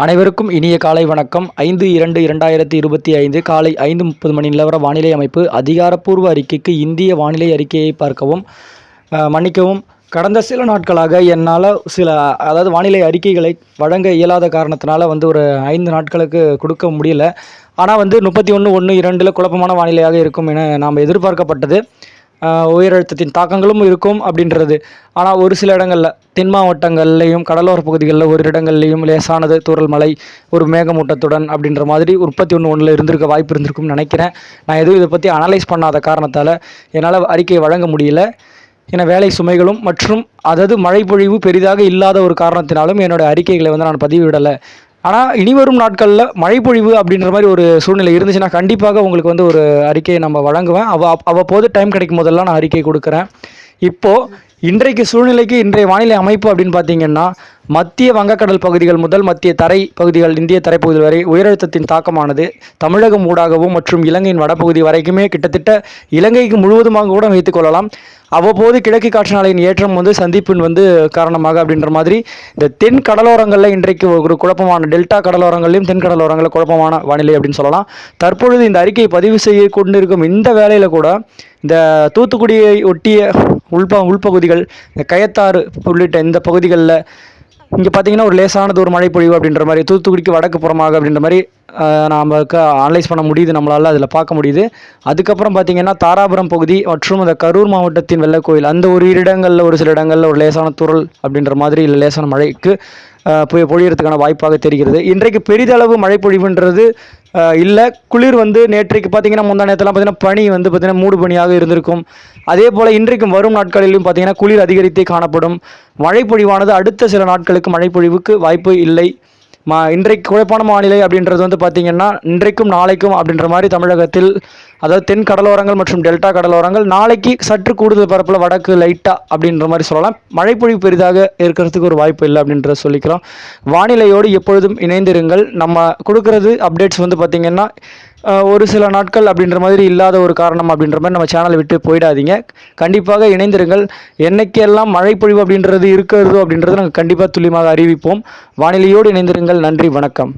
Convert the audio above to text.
அனைவருக்கும் இனிய காலை வணக்கம். 5/2/2025 காலை 5:30 மணி நிலவர வானிலை அமைப்பு. அதிகாரப்பூர்வ அறிக்கைக்கு இந்திய வானிலை அறிக்கையை பார்க்கவும். மன்னிக்கவும், கடந்த சில நாட்களாக என்னால் வானிலை அறிக்கைகளை வழங்க இயலாத காரணத்தினால ஒரு 5 நாட்களுக்கு கொடுக்க முடியல. ஆனால் 31/1/2 குழப்பமான வானிலையாக இருக்கும் என நாம் எதிர்பார்க்கப்பட்டது. உயரழுத்தத்தின் தாக்கங்களும் இருக்கும் அப்படின்றது. ஆனால் ஒரு சில இடங்களில் தென் மாவட்டங்கள்லேயும் கடலோர பகுதிகளில் ஒரு இடங்கள்லேயும் லேசானது தூறல் மழை, ஒரு மேகமூட்டத்துடன் அப்படின்ற மாதிரி 31/1 இருந்திருக்க வாய்ப்பு இருந்திருக்கும்னு நினைக்கிறேன். நான் எதுவும் இதை பற்றி அனலைஸ் பண்ணாத காரணத்தால் என்னால் அறிக்கையை வழங்க முடியல. என வேலை சுமைகளும் மற்றும் மழை பொழிவு பெரிதாக இல்லாத ஒரு காரணத்தினாலும் என்னோடய அறிக்கைகளை நான் பதிவிடலை. ஆனால் இனிவரும் நாட்களில் மழைப்பொழிவு அப்படின்ற மாதிரி ஒரு சூழ்நிலை இருந்துச்சுன்னா கண்டிப்பாக உங்களுக்கு ஒரு அறிக்கையை நம்ம வழங்குவேன். அவ்வப்போது டைம் கிடைக்கும் போதெல்லாம் நான் அறிக்கை கொடுக்குறேன். இப்போது இன்றைக்கு சூழ்நிலைக்கு இன்றைய வானிலை அமைப்பு அப்படின்னு பார்த்தீங்கன்னா, மத்திய வங்கக்கடல் பகுதிகள் முதல் மத்திய தரை பகுதிகள், இந்திய தரைப்பகுதி வரை உயரழுத்தத்தின் தாக்கமானது தமிழகம் ஊடாகவும் மற்றும் இலங்கையின் வடபகுதி வரைக்குமே கிட்டத்தட்ட இலங்கைக்கு முழுவதுமாக கூட வைத்துக்கொள்ளலாம். அவ்வப்போது கிழக்கு காற்று நாளையின் ஏற்றம் சந்திப்பின் காரணமாக அப்படின்ற மாதிரி இந்த தென் கடலோரங்களில் இன்றைக்கு ஒரு குழப்பமான டெல்டா கடலோரங்களையும் தென் கடலோரங்களில் குழப்பமான வானிலை அப்படின்னு சொல்லலாம். தற்பொழுது இந்த அறிக்கையை பதிவு செய்ய கொண்டிருக்கும் இந்த வேளையில் கூட இந்த தூத்துக்குடியை ஒட்டிய உள்பகுதிகள், இந்த கயத்தாறு உள்ளிட்ட இந்த பகுதிகளில் இங்கே பார்த்தீங்கன்னா ஒரு லேசானது ஒரு மழை பொழிவு அப்படின்ற மாதிரி, தூத்துக்குடிக்கு வடக்கு புறமாக அப்படின்ற மாதிரி நமக்கு அனலைஸ் பண்ண முடியுது, நம்மளால் அதில் பார்க்க முடியுது. அதுக்கப்புறம் பார்த்திங்கன்னா தாராபுரம் பகுதி மற்றும் அந்த கரூர் மாவட்டத்தின் வெள்ளக்கோயில் அந்த ஒரு இடங்களில் ஒரு சில இடங்களில் ஒரு லேசான துறல் அப்படின்ற மாதிரி இல்லை லேசான மழைக்கு பொழியறதுக்கான வாய்ப்பாக தெரிகிறது. இன்றைக்கு பெரிதளவு மழை பொழிவுன்றது இல்லை. குளிர் நேற்றைக்கு பார்த்திங்கன்னா முந்தா நேரத்தெல்லாம் பார்த்திங்கன்னா பனி பார்த்திங்கன்னா மூடு பனியாக இருந்திருக்கும். அதே போல் இன்றைக்கும் வரும் நாட்களிலும் பார்த்திங்கன்னா குளிர் அதிகரித்தே காணப்படும். மழைப்பொழிவானது அடுத்த சில நாட்களுக்கு மழைப்பொழிவுக்கு வாய்ப்பு இல்லை. இன்றைக்கு குழப்பான வானிலை அப்படின்றது பார்த்திங்கன்னா இன்றைக்கும் நாளைக்கும் அப்படின்ற மாதிரி தமிழகத்தில், அதாவது தென் கடலோரங்கள் மற்றும் டெல்டா கடலோரங்கள் நாளைக்கு சற்று கூடுதல் பரப்பில் வடக்கு லைட்டாக அப்படின்ற மாதிரி சொல்லலாம். மழைப்பொழிவு பெரிதாக இருக்கிறதுக்கு ஒரு வாய்ப்பு இல்லை அப்படின்றத சொல்லிக்கிறோம். வானிலையோடு எப்பொழுதும் இணைந்திருங்கள். நம்ம கொடுக்குறது அப்டேட்ஸ் பார்த்திங்கன்னா ஒரு சில நாட்கள் அப்படின்ற மாதிரி இல்லாத ஒரு காரணம் அப்படின்ற மாதிரி நம்ம சேனலை விட்டு போயிடாதீங்க. கண்டிப்பாக இணைந்திருங்கள். என்னைக்கெல்லாம் மழைப்பொழிவு அப்படின்றது இருக்கிறதோ அப்படின்றத நாங்கள் கண்டிப்பாக துல்லியமாக அறிவிப்போம். வானிலையோடு இணைந்திருங்கள். நன்றி, வணக்கம்.